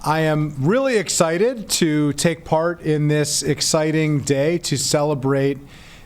I am really excited to take part in this exciting day to celebrate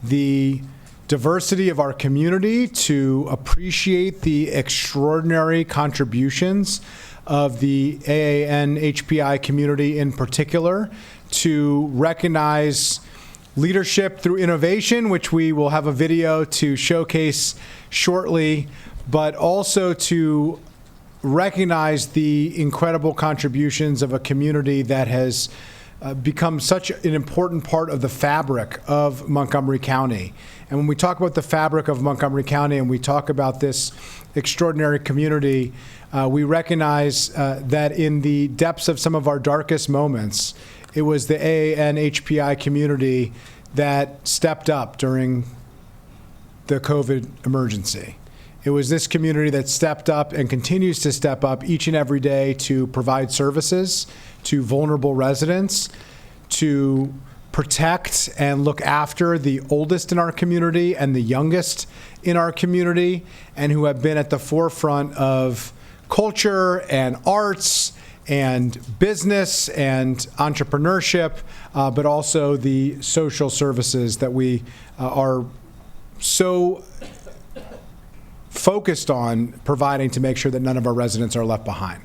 the diversity of our community, to appreciate the extraordinary contributions of the AAN HPI community in particular, to recognize leadership through innovation, which we will have a video to showcase shortly, but also to recognize the incredible contributions of a community that has become such an important part of the fabric of Montgomery County. And when we talk about the fabric of Montgomery County and we talk about this extraordinary community, we recognize that in the depths of some of our darkest moments, it was the AAN HPI community that stepped up during the COVID emergency. It was this community that stepped up and continues to step up each and every day to provide services to vulnerable residents, to protect and look after the oldest in our community and the youngest in our community, and who have been at the forefront of culture and arts and business and entrepreneurship, but also the social services that we are so focused on providing to make sure that none of our residents are left behind.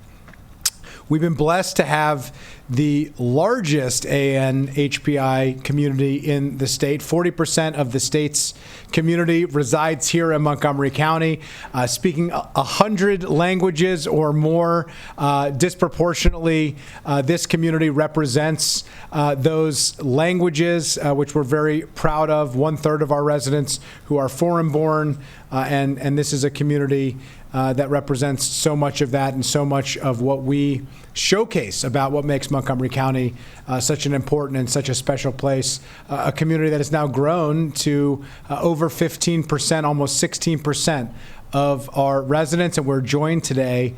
We've been blessed to have the largest AN HPI community in the state. 40% of the state's community resides here in Montgomery County, speaking 100 languages or more. Disproportionately, this community represents those languages, which we're very proud of. 1/3 of our residents who are foreign-born, and this is a community that represents so much of that and so much of what we showcase about what makes Montgomery County such an important and such a special place. A community that has now grown to over 15%, almost 16% of our residents, and we're joined today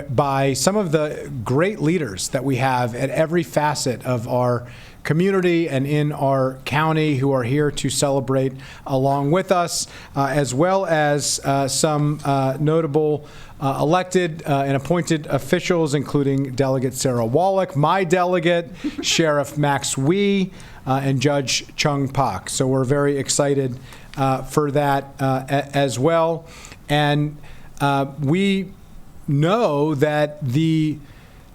by some of the great leaders that we have at every facet of our community and in our county who are here to celebrate along with us, as well as some notable elected and appointed officials, including Delegate Sarah Wallach, my delegate, Sheriff Max Wee, and Judge Chung Pak. So we're very excited for that as well. And we know that the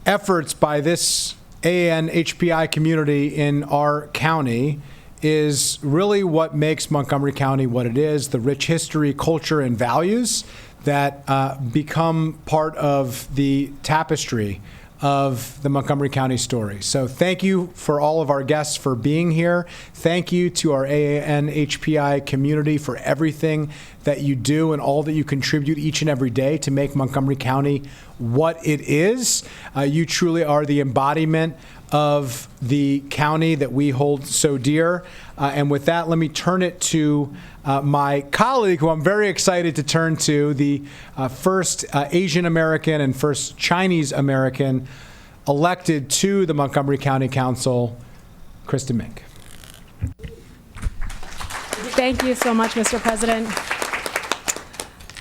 efforts by this AN HPI community in our county is really what makes Montgomery County what it is, the rich history, culture, and values that become part of the tapestry of the Montgomery County story. So thank you for all of our guests for being here. Thank you to our AAN HPI community for everything that you do and all that you contribute each and every day to make Montgomery County what it is. You truly are the embodiment of the county that we hold so dear. And with that, let me turn it to my colleague, who I'm very excited to turn to, the first Asian American and first Chinese American elected to the Montgomery County Council, Kristen Mink. Thank you so much, Mr. President.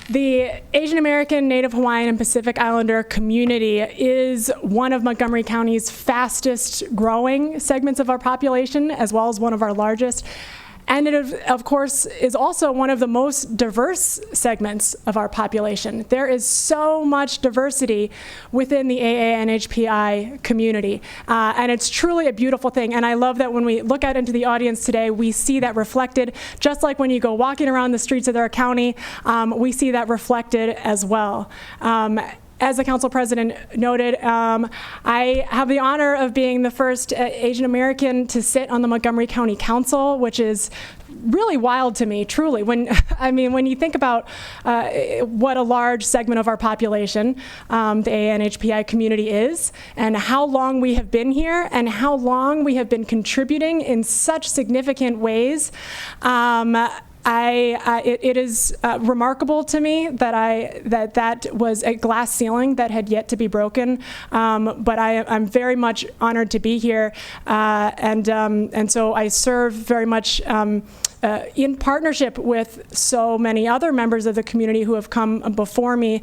The Asian American, Native Hawaiian, and Pacific Islander community is one of Montgomery County's fastest growing segments of our population, as well as one of our largest. And it, of course, is also one of the most diverse segments of our population. There is so much diversity within the AANHPI community, and it's truly a beautiful thing. And I love that when we look out into the audience today, we see that reflected, just like when you go walking around the streets of our county, we see that reflected as well. As the council president noted, I have the honor of being the first Asian American to sit on the Montgomery County Council, which is really wild to me, truly. When you think about what a large segment of our population the ANHPI community is, and how long we have been here, and how long we have been contributing in such significant ways, it is remarkable to me that was a glass ceiling that had yet to be broken. But I'm very much honored to be here, and so I serve very much in partnership with so many other members of the community who have come before me,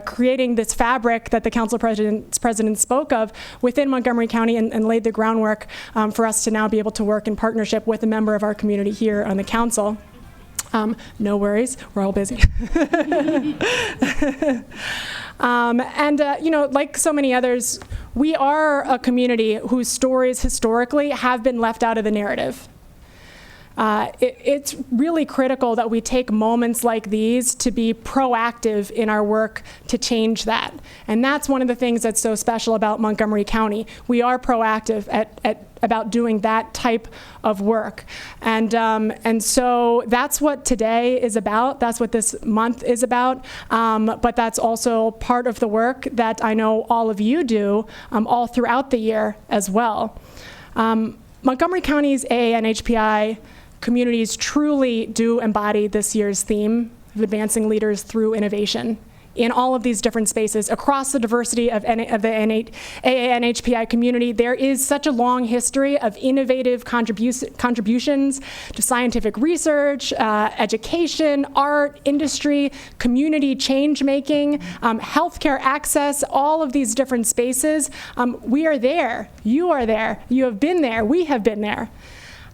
creating this fabric that the council president spoke of within Montgomery County and laid the groundwork for us to now be able to work in partnership with a member of our community here on the council. No worries, we're all busy. Like so many others, we are a community whose stories historically have been left out of the narrative. It's really critical that we take moments like these to be proactive in our work to change that. And that's one of the things that's so special about Montgomery County. We are proactive about doing that type of work. And so that's what today is about. That's what this month is about. But that's also part of the work that I know all of you do all throughout the year as well. Montgomery County's AANHPI communities truly do embody this year's theme of advancing leaders through innovation in all of these different spaces across the diversity of the AANHPI community. There is such a long history of innovative contributions to scientific research, education, art, industry, community change making, healthcare access, all of these different spaces. We are there, you are there, you have been there, we have been there.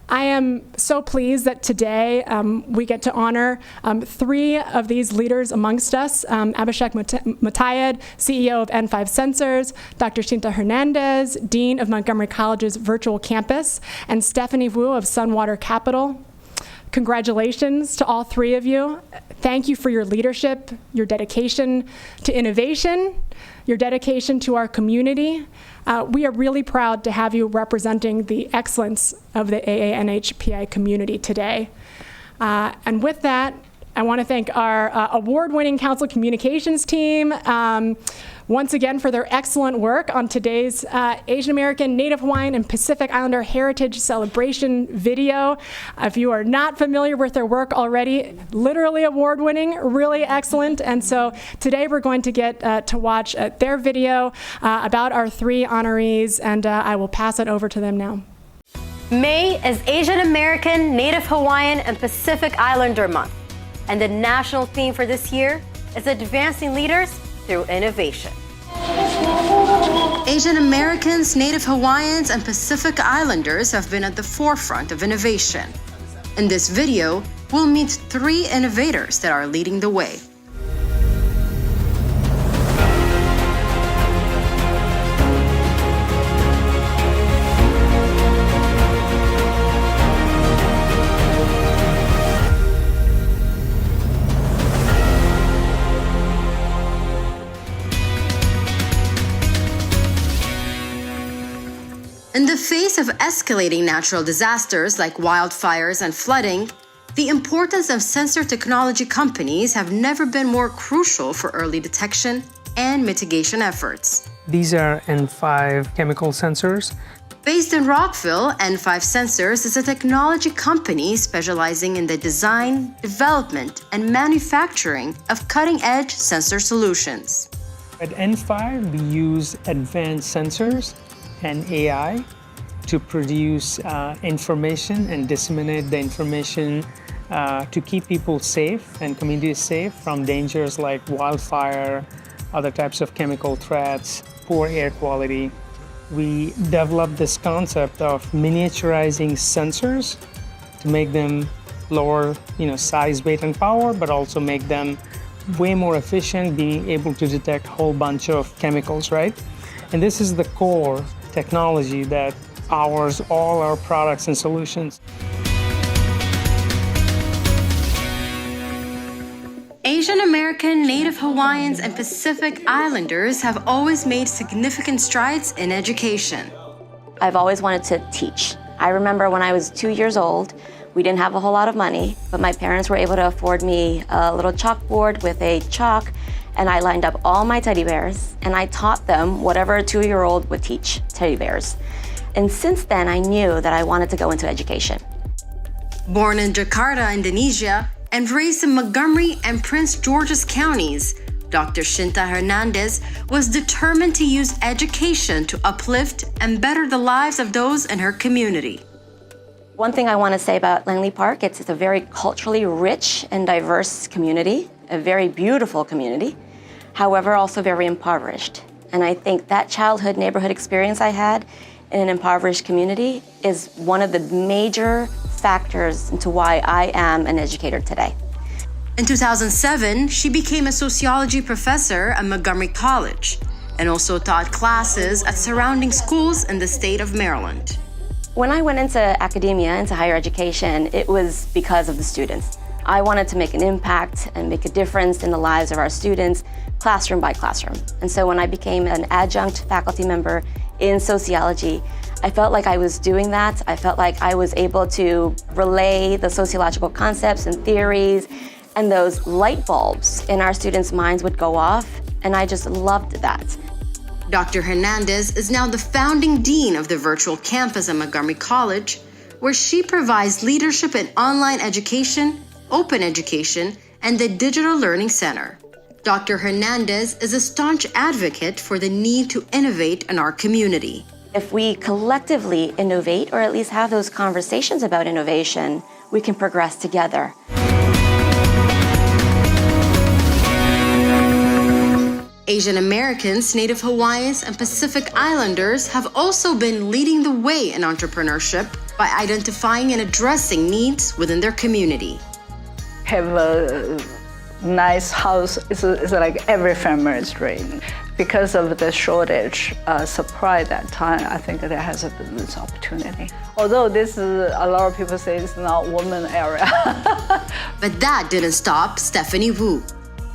I am so pleased that today we get to honor 3 of these leaders amongst us, Abhishek Mutayed, CEO of N5 Sensors, Dr. Shinta Hernandez, Dean of Montgomery College's Virtual Campus, and Stephanie Wu of Sunwater Capital. Congratulations to all 3 of you. Thank you for your leadership, your dedication to innovation, your dedication to our community. We are really proud to have you representing the excellence of the AANHPI community today. And with that, I want to thank our award-winning council communications team once again for their excellent work on today's Asian American, Native Hawaiian, and Pacific Islander Heritage Celebration video. If you are not familiar with their work already, literally award-winning, really excellent. And so today we're going to get to watch their video about our 3 honorees, and I will pass it over to them now. May is Asian American, Native Hawaiian, and Pacific Islander Month. And the national theme for this year is Advancing Leaders Through Innovation. Asian Americans, Native Hawaiians, and Pacific Islanders have been at the forefront of innovation. In this video, we'll meet 3 innovators that are leading the way. In the face of escalating natural disasters like wildfires and flooding, the importance of sensor technology companies have never been more crucial for early detection and mitigation efforts. These are N5 chemical sensors. Based in Rockville, N5 Sensors is a technology company specializing in the design, development, and manufacturing of cutting-edge sensor solutions. At N5, we use advanced sensors and AI to produce information and disseminate the information to keep people safe and communities safe from dangers like wildfire, other types of chemical threats, poor air quality. We developed this concept of miniaturizing sensors to make them lower, size, weight, and power, but also make them way more efficient, being able to detect a whole bunch of chemicals, right? And this is the core technology that powers all our products and solutions. Asian American, Native Hawaiians, and Pacific Islanders have always made significant strides in education. I've always wanted to teach. I remember when I was 2 years old, we didn't have a whole lot of money, but my parents were able to afford me a little chalkboard with a chalk, and I lined up all my teddy bears, and I taught them whatever a 2-year-old would teach teddy bears. And since then, I knew that I wanted to go into education. Born in Jakarta, Indonesia, and raised in Montgomery and Prince George's counties, Dr. Shinta Hernandez was determined to use education to uplift and better the lives of those in her community. One thing I want to say about Langley Park, it's a very culturally rich and diverse community, a very beautiful community, however, also very impoverished. And I think that childhood neighborhood experience I had in an impoverished community is one of the major factors into why I am an educator today. In 2007, she became a sociology professor at Montgomery College and also taught classes at surrounding schools in the state of Maryland. When I went into academia, into higher education, it was because of the students. I wanted to make an impact and make a difference in the lives of our students, classroom by classroom. And so when I became an adjunct faculty member in sociology, I felt like I was doing that. I felt like I was able to relay the sociological concepts and theories, and those light bulbs in our students' minds would go off, and I just loved that. Dr. Hernandez is now the founding dean of the virtual campus at Montgomery College, where she provides leadership in online education, open education, and the Digital Learning Center. Dr. Hernandez is a staunch advocate for the need to innovate in our community. If we collectively innovate, or at least have those conversations about innovation, we can progress together. Asian Americans, Native Hawaiians, and Pacific Islanders have also been leading the way in entrepreneurship by identifying and addressing needs within their community. Have a nice house is like every family's dream. Because of the shortage supply that time, I think there has a business opportunity. Although this is, a lot of people say it's not woman area. But that didn't stop Stephanie Wu,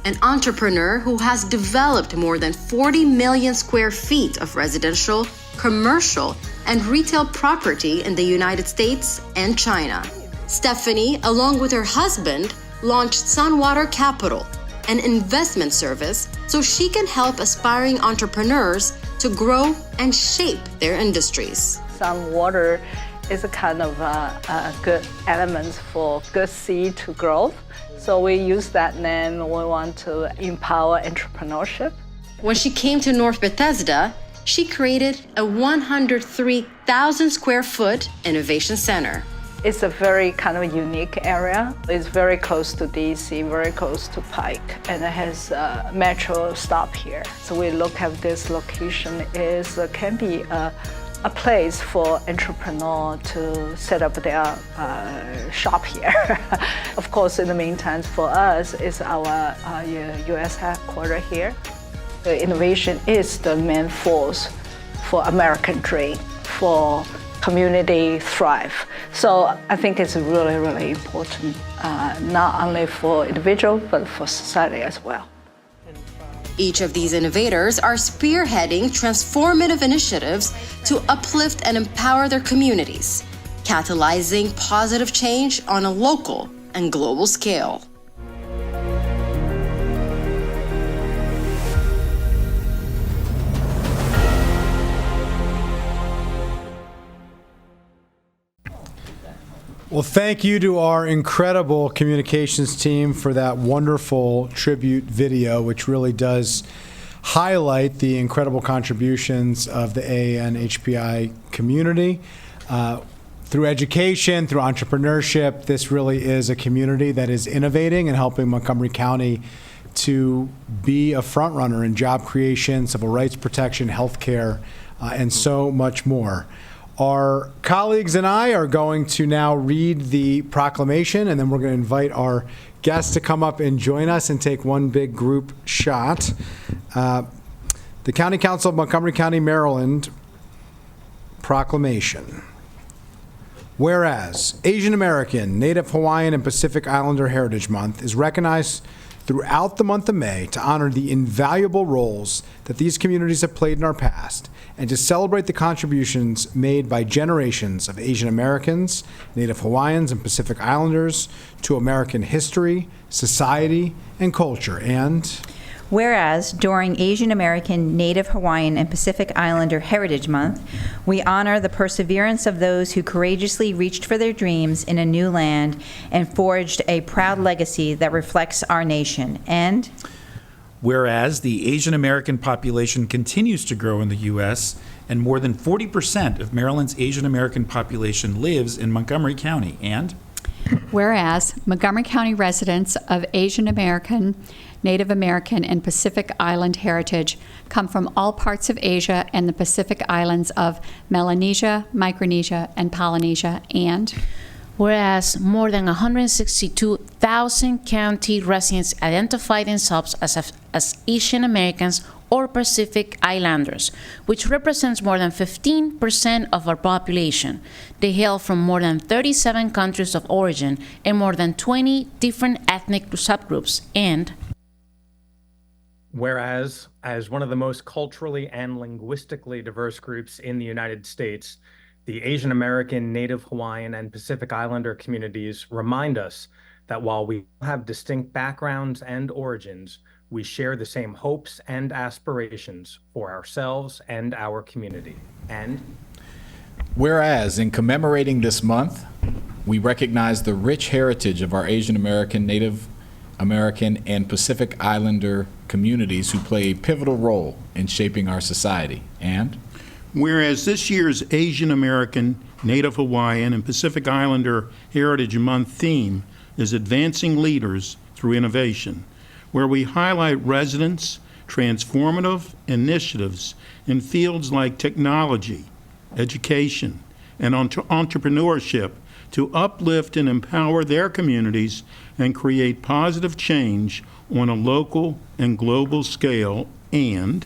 an entrepreneur who has developed more than 40 million square feet of residential, commercial, and retail property in the United States and China. Stephanie, along with her husband, launched Sunwater Capital, an investment service so she can help aspiring entrepreneurs to grow and shape their industries. Sunwater is a kind of a good element for good seed to grow. So we use that name. We want to empower entrepreneurship. When she came to North Bethesda, she created a 103,000 square foot innovation center. It's a very kind of unique area. It's very close to DC, very close to Pike, and it has a metro stop here. So we look at this location can be a place for entrepreneur to set up their shop here. Of course, in the meantime, for us, it's our U.S. headquarters here. The innovation is the main force for American dream, for community thrive. So I think it's really, really important, not only for individual, but for society as well. Each of these innovators are spearheading transformative initiatives to uplift and empower their communities, catalyzing positive change on a local and global scale. Well, thank you to our incredible communications team for that wonderful tribute video, which really does highlight the incredible contributions of the AAN HPI community. Through education, through entrepreneurship, this really is a community that is innovating and helping Montgomery County to be a front runner in job creation, civil rights protection, healthcare, and so much more. Our colleagues and I are going to now read the proclamation, and then we're going to invite our guests to come up and join us and take one big group shot. The County Council of Montgomery County, Maryland proclamation. Whereas Asian American, Native Hawaiian, and Pacific Islander Heritage Month is recognized throughout the month of May to honor the invaluable roles that these communities have played in our past and to celebrate the contributions made by generations of Asian Americans, Native Hawaiians, and Pacific Islanders to American history, society, and culture. And whereas during Asian American, Native Hawaiian, and Pacific Islander Heritage Month, we honor the perseverance of those who courageously reached for their dreams in a new land and forged a proud legacy that reflects our nation. And Whereas the Asian American population continues to grow in the U.S., and more than 40% of Maryland's Asian American population lives in Montgomery County. And whereas Montgomery County residents of Asian American, Native American, and Pacific Island heritage come from all parts of Asia and the Pacific Islands of Melanesia, Micronesia, and Polynesia. And whereas more than 162,000 county residents identify themselves as Asian Americans or Pacific Islanders, which represents more than 15% of our population. They hail from more than 37 countries of origin and more than 20 different ethnic subgroups. And whereas, as one of the most culturally and linguistically diverse groups in the United States, the Asian American, Native Hawaiian, and Pacific Islander communities remind us that while we have distinct backgrounds and origins, we share the same hopes and aspirations for ourselves and our community. And whereas, in commemorating this month, we recognize the rich heritage of our Asian American, Native American, and Pacific Islander communities who play a pivotal role in shaping our society. And whereas this year's Asian American, Native Hawaiian, and Pacific Islander Heritage Month theme is Advancing Leaders Through Innovation, where we highlight residents' transformative initiatives in fields like technology, education, and entrepreneurship to uplift and empower their communities and create positive change on a local and global scale. And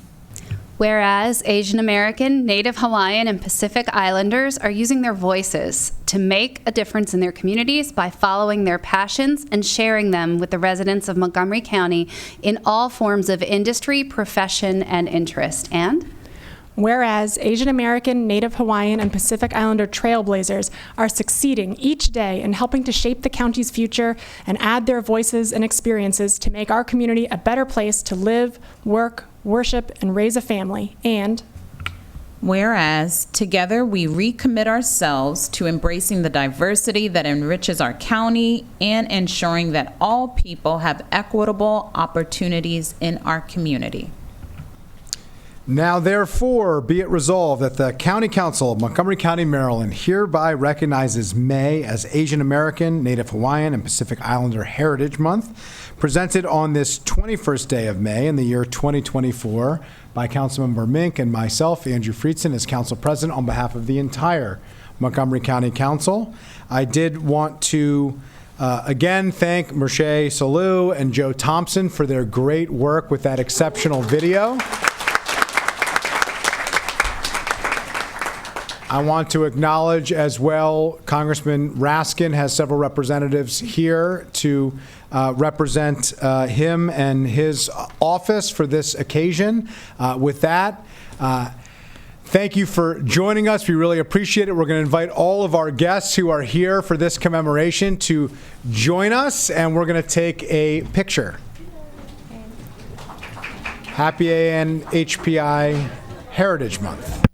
whereas Asian American, Native Hawaiian, and Pacific Islanders are using their voices to make a difference in their communities by following their passions and sharing them with the residents of Montgomery County in all forms of industry, profession, and interest. And whereas Asian American, Native Hawaiian, and Pacific Islander trailblazers are succeeding each day in helping to shape the county's future and add their voices and experiences to make our community a better place to live, work, worship, and raise a family. And whereas together we recommit ourselves to embracing the diversity that enriches our county and ensuring that all people have equitable opportunities in our community. Now, therefore, be it resolved that the County Council of Montgomery County, Maryland hereby recognizes May as Asian American, Native Hawaiian, and Pacific Islander Heritage Month, presented on this 21st day of May in the year 2024 by Councilmember Mink and myself, Andrew Friedson, as Council President on behalf of the entire Montgomery County Council. I did want to again thank Merche Salou and Joe Thompson for their great work with that exceptional video. I want to acknowledge as well, Congressman Raskin has several representatives here to represent him and his office for this occasion. With that, thank you for joining us. We really appreciate it. We're going to invite all of our guests who are here for this commemoration to join us, and we're going to take a picture. Happy ANHPI Heritage Month.